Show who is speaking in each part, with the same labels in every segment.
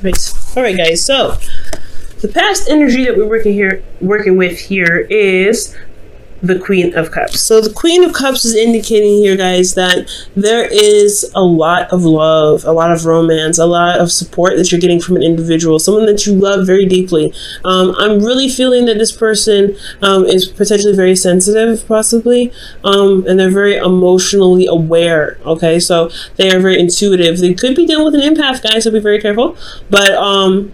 Speaker 1: Right. All right, guys. So the past energy that we're working with here is the Queen of Cups. So the Queen of Cups is indicating here, guys, that there is a lot of love, a lot of romance, a lot of support that you're getting from an individual, someone that you love very deeply. I'm really feeling that this person is potentially very sensitive, possibly, and they're very emotionally aware. Okay, so they are very intuitive. They could be dealing with an empath, guys, so be very careful. But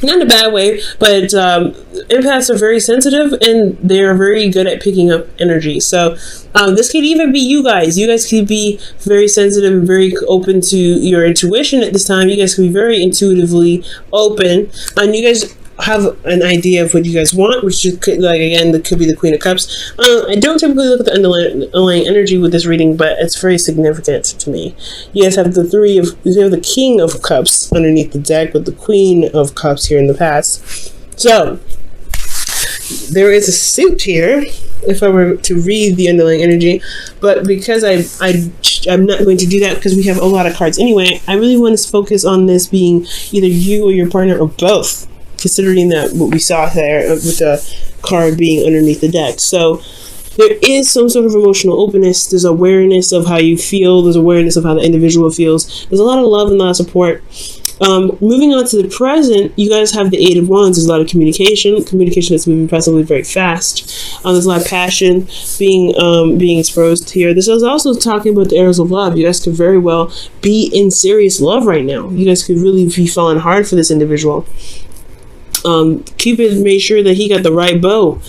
Speaker 1: not in a bad way, but empaths are very sensitive and they're very good at picking up energy. So this could even be you guys. You guys could be very sensitive and very open to your intuition at this time. You guys could be very intuitively open, and you guys have an idea of what you guys want, which could, like, again, that could be the Queen of Cups. I don't typically look at the underlying energy with this reading, but it's very significant to me. You guys have you have the King of Cups underneath the deck with the Queen of Cups here in the past. So there is a suit here if I were to read the underlying energy, but because I'm not going to do that because we have a lot of cards anyway, I really want to focus on this being either you or your partner or both, considering that what we saw there with the card being underneath the deck. So there is some sort of emotional openness. There's awareness of how you feel. There's awareness of how the individual feels. There's a lot of love and a lot of support. Moving on to the present, you guys have the Eight of Wands. There's a lot of communication that's moving possibly very fast. There's a lot of passion being exposed here. This is also talking about the arrows of love. You guys could very well be in serious love right now. You guys could really be falling hard for this individual. Cupid made sure that he got the right bow.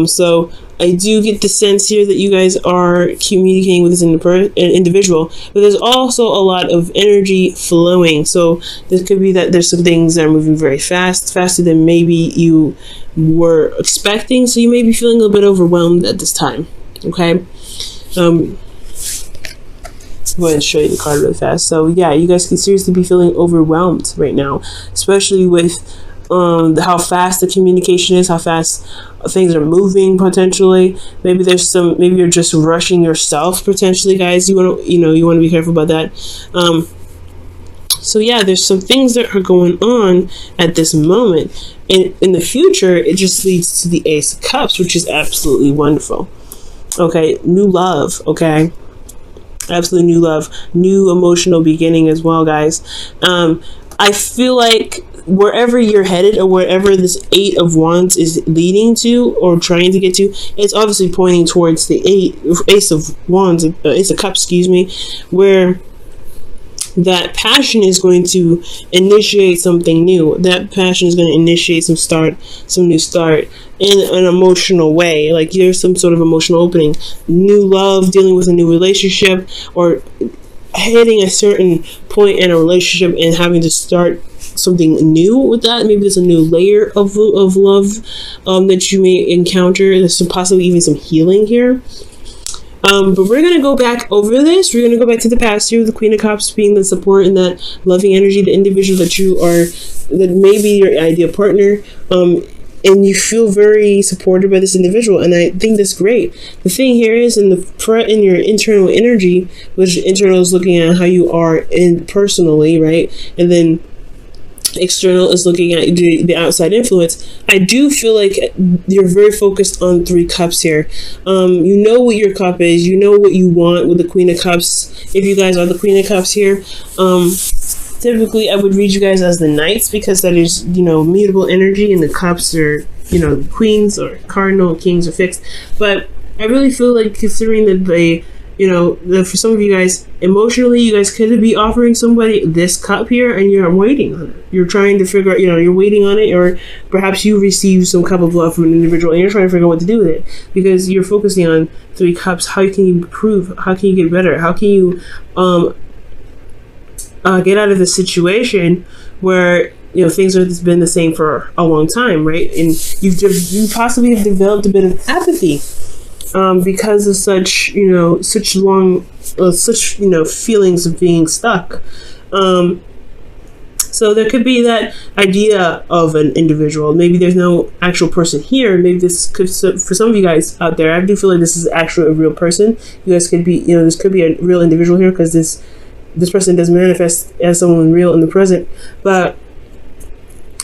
Speaker 1: So I do get the sense here that you guys are communicating with this individual, but there's also a lot of energy flowing. So this could be that there's some things that are moving very fast, faster than maybe you were expecting. So you may be feeling a little bit overwhelmed at this time. Okay. Go ahead and show you the card really fast. So yeah, you guys can seriously be feeling overwhelmed right now, especially with how fast the communication is, how fast things are moving potentially. Maybe you're just rushing yourself potentially, guys. You want to be careful about that. So yeah, there's some things that are going on at this moment, and in the future it just leads to the Ace of Cups, which is absolutely wonderful. Okay, new love. Okay, absolutely new love, new emotional beginning as well, guys. I feel like wherever you're headed or wherever this Eight of Wands is leading to or trying to get to, it's obviously pointing towards the Ace of Wands, Ace of Cups, excuse me, where that passion is going to initiate something new. That passion is going to initiate some new start in an emotional way. Like there's some sort of emotional opening, new love, dealing with a new relationship, or hitting a certain point in a relationship and having to start something new with that. Maybe there's a new layer of love that you may encounter. There's possibly even some healing here. But we're going to go back over this. We're going to go back to the past here with the Queen of Cups being the support and that loving energy, the individual that may be your ideal partner. And you feel very supported by this individual, and I think that's great. The thing here is in your internal energy, which internal is looking at how you are personally, right? And then external is looking at the outside influence. I do feel like you're very focused on Three Cups here. You know what your cup is. You know what you want with the Queen of Cups. If you guys are the Queen of Cups here, typically I would read you guys as the Knights because that is, mutable energy, and the Cups are, Queens or Cardinal, Kings are fixed. But I really feel like, considering that for some of you guys, emotionally, you guys could be offering somebody this cup here and you're waiting on it. You're trying to figure out, you're waiting on it, or perhaps you receive some cup of love from an individual and you're trying to figure out what to do with it because you're focusing on Three Cups. How can you improve? How can you get better? How can you get out of the situation where things have been the same for a long time, right? And you possibly have developed a bit of apathy because of such feelings of being stuck. So there could be that idea of an individual. Maybe there's no actual person here. Maybe this could, for some of you guys out there, I do feel like this is actually a real person. You guys could be, this could be a real individual here because this person does manifest as someone real in the present. But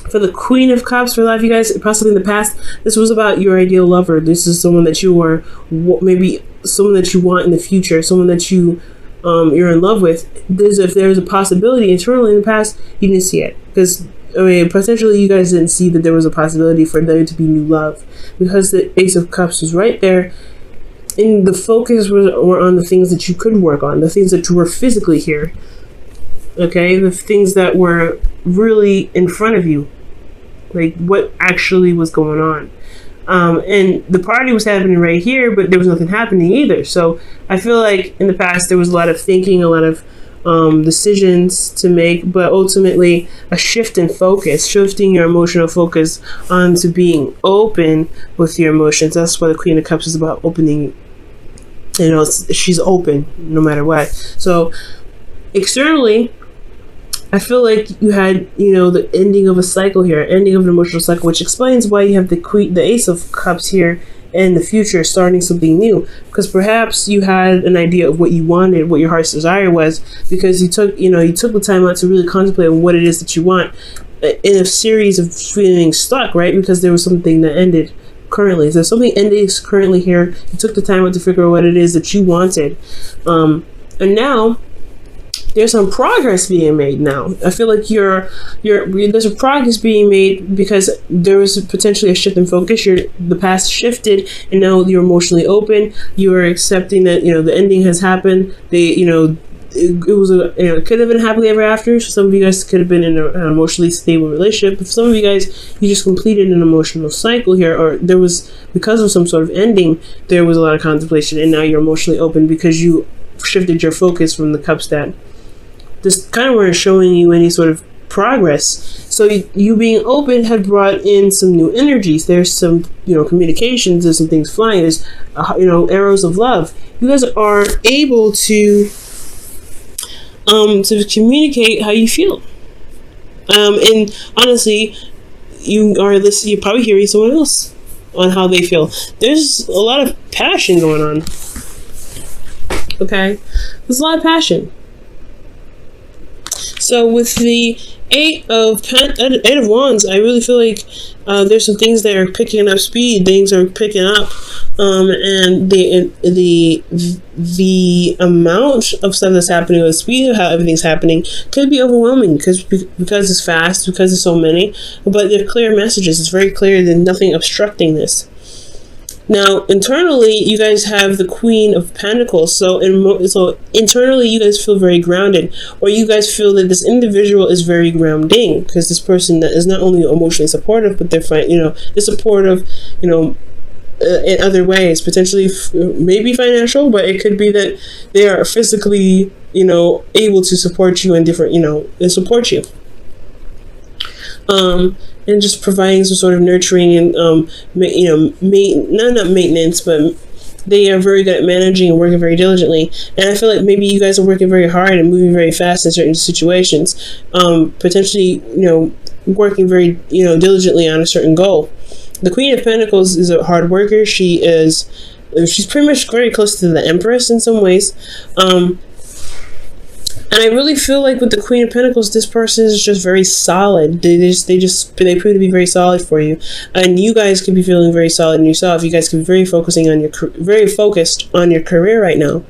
Speaker 1: For the Queen of Cups, for a lot of you guys, possibly in the past, this was about your ideal lover. This is someone that you are, maybe someone that you want in the future, someone that you're in love with. If there's a possibility internally in the past, you didn't see it, because I mean, potentially you guys didn't see that there was a possibility for there to be new love, because the Ace of Cups was right there, and the focus were on the things that you could work on, the things that were physically here. Okay, the things that were really in front of you, like what actually was going on. And the party was happening right here, but there was nothing happening either. So I feel like in the past there was a lot of thinking, a lot of decisions to make, but ultimately a shift in focus, shifting your emotional focus onto being open with your emotions. That's what the Queen of Cups is about, opening. You know, she's open no matter what. So externally, I feel like you had, the ending of a cycle here, ending of an emotional cycle, which explains why you have the Ace of Cups here in the future, starting something new. Because perhaps you had an idea of what you wanted, what your heart's desire was, because you took the time out to really contemplate on what it is that you want in a series of feeling stuck, right? Because there was something that ended currently. There's something ending currently here. You took the time out to figure out what it is that you wanted, and now there's some progress being made now. I feel like there's a progress being made because there was potentially a shift in focus. The past shifted, and now you're emotionally open. You are accepting that the ending has happened. It could have been happily ever after. So some of you guys could have been in an emotionally stable relationship. But for some of you guys, you just completed an emotional cycle here, or there was, because of some sort of ending, there was a lot of contemplation, and now you're emotionally open because you shifted your focus from the cups that this kind of weren't showing you any sort of progress. So you being open had brought in some new energies. There's some communications. There's some things flying. There's arrows of love. You guys are able to communicate how you feel. And honestly, you're probably hearing someone else on how they feel. There's a lot of passion going on. Okay, there's a lot of passion. So with the Eight of Wands, I really feel like there's some things that are picking up speed. Things are picking up, and the amount of stuff that's happening, the speed of how everything's happening, could be overwhelming because it's fast, because there's so many. But they're clear messages. It's very clear. There's nothing obstructing this. Now, internally, you guys have the Queen of Pentacles. So internally, you guys feel very grounded, or you guys feel that this individual is very grounding, because this person that is not only emotionally supportive, but they're supportive, in other ways, potentially maybe financial, but it could be that they are physically, able to support you in different, and support you. And just providing some sort of nurturing and, not maintenance, but they are very good at managing and working very diligently. And I feel like maybe you guys are working very hard and moving very fast in certain situations, potentially, working very, diligently on a certain goal. The Queen of Pentacles is a hard worker. She's pretty much very close to the Empress in some ways. And I really feel like with the Queen of Pentacles, this person is just very solid. They prove to be very solid for you, and you guys could be feeling very solid in yourself. You guys could be very focused on your career right now,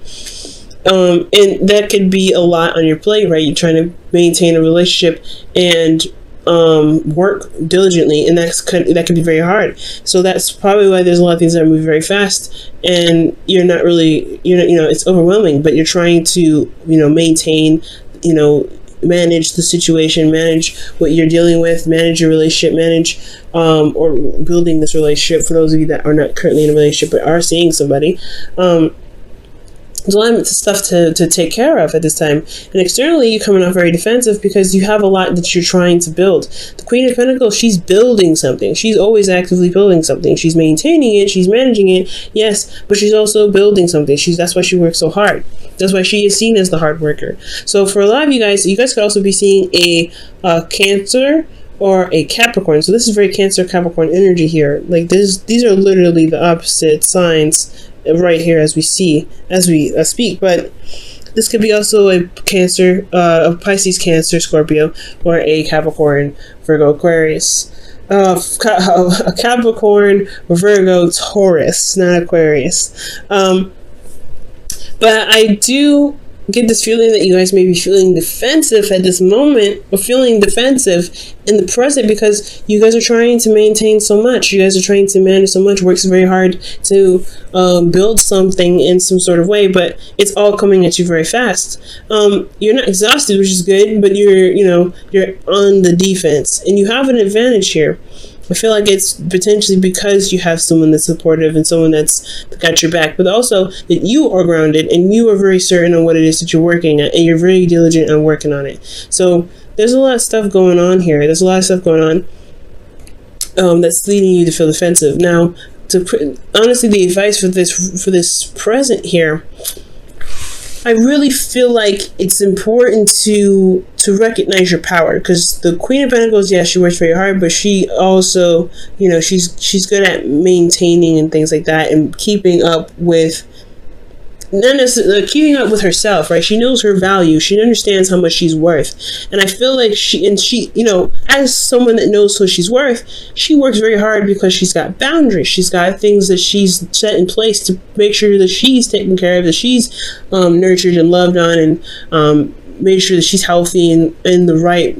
Speaker 1: and that could be a lot on your plate, right? You're trying to maintain a relationship and work diligently, and that could be very hard. So that's probably why there's a lot of things that are moving very fast, and you're not really, it's overwhelming, but you're trying to, maintain, manage the situation, manage what you're dealing with, manage your relationship, manage or building this relationship. For those of you that are not currently in a relationship but are seeing somebody, there's a lot of stuff to take care of at this time. And externally, you're coming off very defensive because you have a lot that you're trying to build. The Queen of Pentacles, she's building something. She's always actively building something. She's maintaining it. She's managing it. Yes, but she's also building something. That's why she works so hard. That's why she is seen as the hard worker. So for a lot of you guys could also be seeing a Cancer or a Capricorn. So this is very Cancer Capricorn energy here. Like these are literally the opposite signs right here as we speak. But This could be also a Cancer, a Pisces, Cancer, Scorpio, or a Capricorn, Virgo, Aquarius. A Capricorn, Virgo, Taurus, not Aquarius. But I do get this feeling that you guys may be feeling defensive at this moment, or feeling defensive in the present, because you guys are trying to maintain so much. You guys are trying to manage so much, works very hard to build something in some sort of way, but it's all coming at you very fast. You're not exhausted, which is good, but you're on the defense, and you have an advantage here. I feel like it's potentially because you have someone that's supportive and someone that's got your back, but also that you are grounded and you are very certain on what it is that you're working at, and you're very diligent on working on it. So there's a lot of stuff going on here. There's a lot of stuff going on that's leading you to feel defensive. Now, honestly, the advice for this present here, I really feel like it's important to recognize your power, because the Queen of Pentacles, yeah, she works very hard, but she also, she's good at maintaining and things like that, and keeping up with, not necessarily keeping up with herself, right? She knows her value. She understands how much she's worth, and I feel like she, as someone that knows who she's worth, she works very hard because she's got boundaries. She's got things that she's set in place to make sure that she's taken care of, that she's nurtured and loved on, and make sure that she's healthy and in the right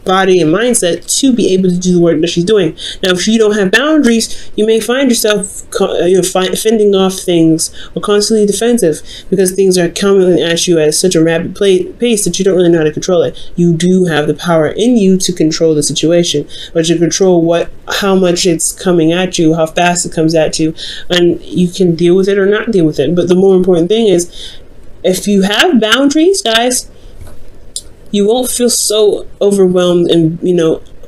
Speaker 1: body and mindset to be able to do the work that she's doing. Now, if you don't have boundaries, you may find yourself fending off things, or constantly defensive, because things are coming at you at such a rapid pace that you don't really know how to control it. You do have the power in you to control the situation, or to control how much it's coming at you, how fast it comes at you, and you can deal with it or not deal with it. But the more important thing is, if you have boundaries, guys, you won't feel so overwhelmed and,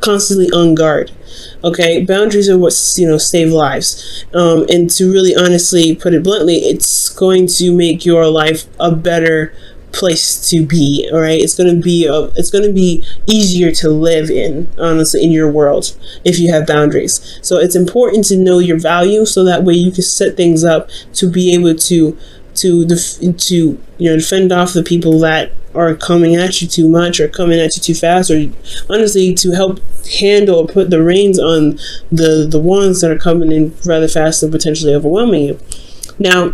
Speaker 1: constantly on guard. Okay, boundaries are what, save lives. And to really honestly put it bluntly, it's going to make your life a better place to be. All right, it's going to be easier to live in, honestly, in your world, if you have boundaries. So it's important to know your value, so that way you can set things up to be able to defend off the people that are coming at you too much, or coming at you too fast, or honestly to help handle or put the reins on the ones that are coming in rather fast and potentially overwhelming you. Now,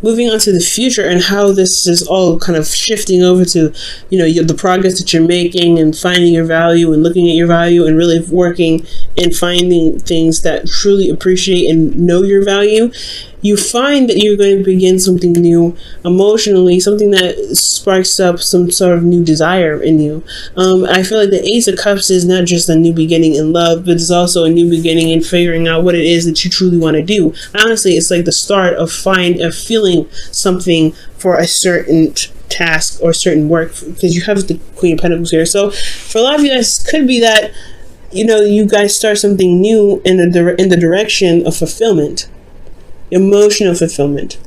Speaker 1: moving on to the future and how this is all kind of shifting over to, the progress that you're making, and finding your value and looking at your value, and really working and finding things that truly appreciate and know your value. You find that you're going to begin something new emotionally, something that sparks up some sort of new desire in you. I feel like the Ace of Cups is not just a new beginning in love, but it's also a new beginning in figuring out what it is that you truly want to do. Honestly, it's like the start of feeling something for a certain task or certain work, because you have the Queen of Pentacles here. So for a lot of you guys, could be that you guys start something new in the direction of fulfillment. Emotional fulfillment.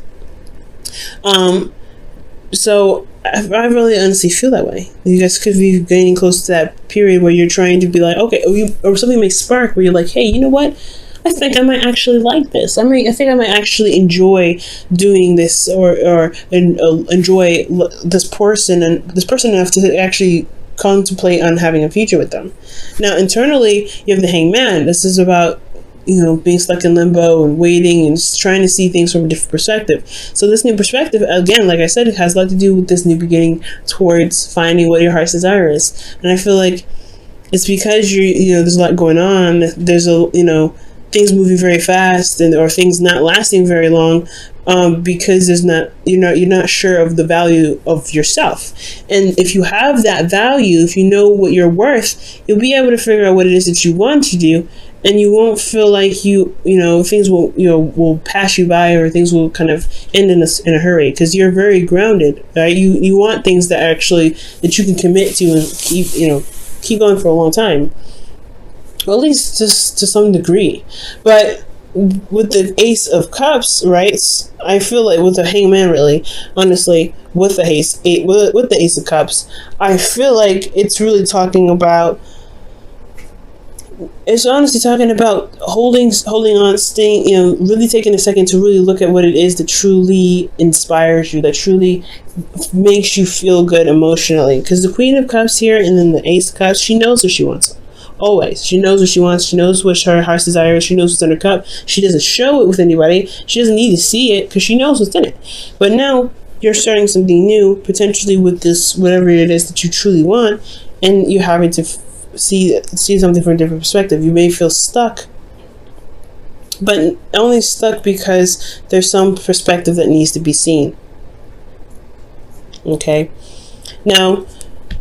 Speaker 1: So I really honestly feel that way. You guys could be getting close to that period where you're trying to be like, okay, or something may spark where you're like, hey, you know what? I think I might actually like this. I think I might actually enjoy doing this, or enjoy this person enough to actually contemplate on having a future with them. Now, internally, you have the Hangman. This is about being stuck in limbo and waiting and just trying to see things from a different perspective. So this new perspective, again, like I said, it has a lot to do with this new beginning towards finding what your heart's desire is. And I feel like it's because there's a lot going on. There's things moving very fast, or things not lasting very long, because you're not sure of the value of yourself. And if you have that value, if you know what you're worth, you'll be able to figure out what it is that you want to do. And you won't feel like things will pass you by, or things will kind of end in a hurry, because you're very grounded, right? You want things that you can commit to and keep going for a long time, or at least just to some degree. But with the Ace of Cups, right? I feel like with the Hangman, really, honestly, with the Ace of Cups, I feel like it's really talking about it's honestly talking about holding on, staying, really taking a second to really look at what it is that truly inspires you, that truly makes you feel good emotionally. Because the Queen of Cups here and then the Ace of Cups, she knows what she wants. Always. She knows what she wants. She knows what her heart's desire is. She knows what's in her cup. She doesn't show it with anybody. She doesn't need to see it because she knows what's in it. But now you're starting something new, potentially with this, whatever it is that you truly want, and you're having to see something from a different perspective. You may feel stuck, but only stuck because there's some perspective that needs to be seen. Okay. Now,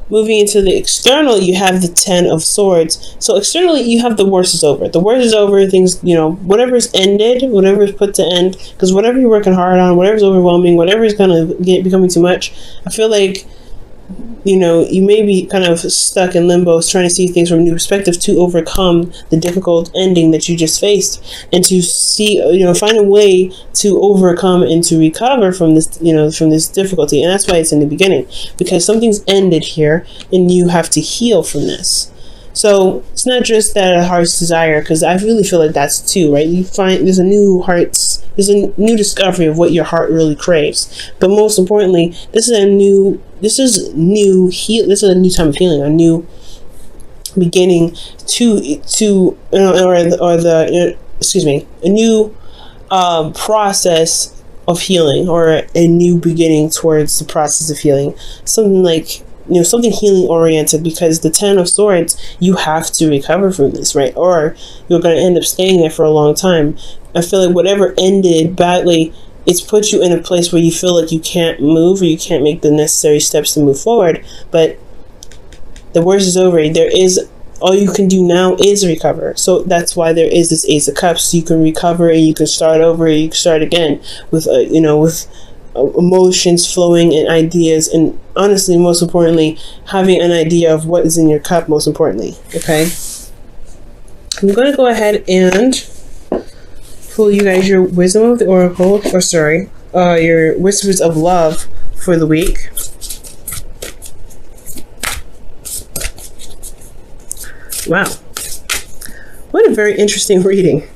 Speaker 1: moving into the external, you have the 10 of Swords. So externally, you have the worst is over. The worst is over. Things, whatever's ended, whatever's put to end, because whatever you're working hard on, whatever's overwhelming, whatever is going to becoming too much, I feel like, you may be kind of stuck in limbo, trying to see things from a new perspective to overcome the difficult ending that you just faced, and to see, find a way to overcome and to recover from this, from this difficulty. And that's why it's in the beginning, because something's ended here and you have to heal from this. So it's not just that a heart's desire, because I really feel like that's too, right? You find there's a new discovery of what your heart really craves. But most importantly, this is a new time of healing, a new beginning a new process of healing, or a new beginning towards the process of healing. Something like, something healing oriented, because the 10 of Swords, you have to recover from this, right? Or you're going to end up staying there for a long time. I feel like whatever ended badly, it's put you in a place where you feel like you can't move, or you can't make the necessary steps to move forward. But the worst is over. All you can do now is recover. So that's why there is this Ace of Cups. So you can recover, and you can start over, and you can start again with emotions flowing and ideas, and honestly, most importantly, having an idea of what is in your cup, most importantly. Okay, I'm going to go ahead and pull you guys your Wisdom of the Oracle, your Whispers of Love for the week. Wow, what a very interesting reading.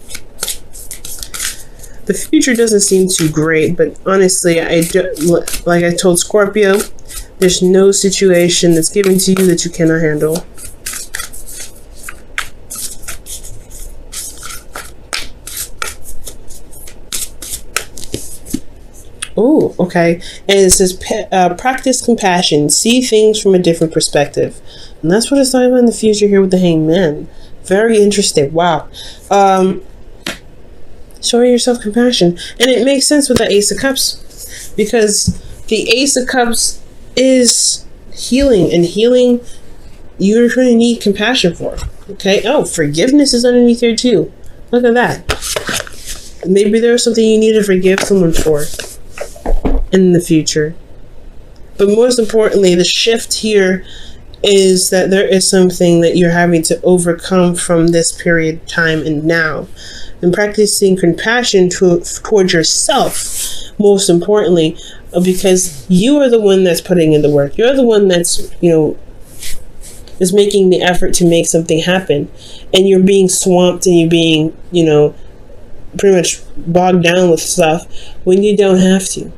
Speaker 1: The future doesn't seem too great, but honestly, like I told Scorpio, there's no situation that's given to you that you cannot handle. Oh, okay. And it says, practice compassion, see things from a different perspective. And that's what it's talking about in the future here with the Hanged Man. Very interesting. Wow. Showing yourself compassion. And it makes sense with the Ace of Cups, because the Ace of Cups is healing, and healing you're going to need compassion for. Okay. Oh, forgiveness is underneath here too. Look at that. Maybe there's something you need to forgive someone for in the future. But most importantly, the shift here is that there is something that you're having to overcome from this period of time and now. And practicing compassion towards yourself, most importantly, because you are the one that's putting in the work. You're the one that's, is making the effort to make something happen. And you're being swamped, and you're being, pretty much bogged down with stuff when you don't have to.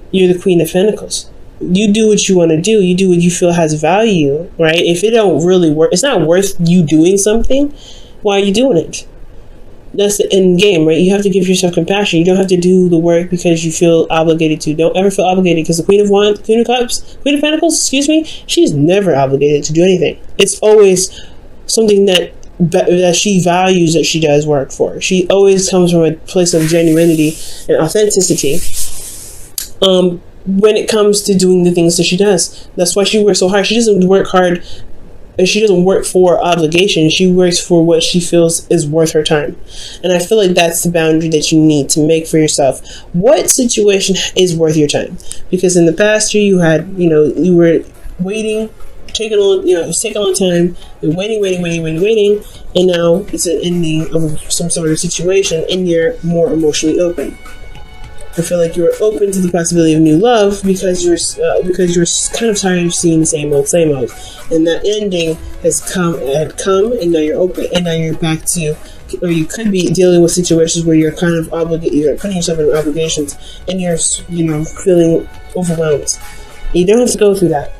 Speaker 1: You're the Queen of Pentacles. You do what you want to do. You do what you feel has value, right? If it don't really work, it's not worth you doing something, why are you doing it? That's the end game, right? You have to give yourself compassion. You don't have to do the work because you feel obligated to. Don't ever feel obligated, because the Queen of Pentacles, she's never obligated to do anything. It's always something that she values, that she does work for. She always comes from a place of genuinity and authenticity when it comes to doing the things that she does. That's why she works so hard. She doesn't work hard, and she doesn't work for obligation. She works for what she feels is worth her time. And I feel like that's the boundary that you need to make for yourself. What situation is worth your time? Because in the past year, you had, you were waiting, taking on, it's taking a long time, and waiting, and now it's an ending of some sort of situation, and you're more emotionally open. I feel like you're open to the possibility of new love because you're kind of tired of seeing the same old, and that ending had come, and now you're open, and now you're back to, or you could be dealing with situations where you're kind of you're putting yourself in obligations, and you're feeling overwhelmed. You don't have to go through that.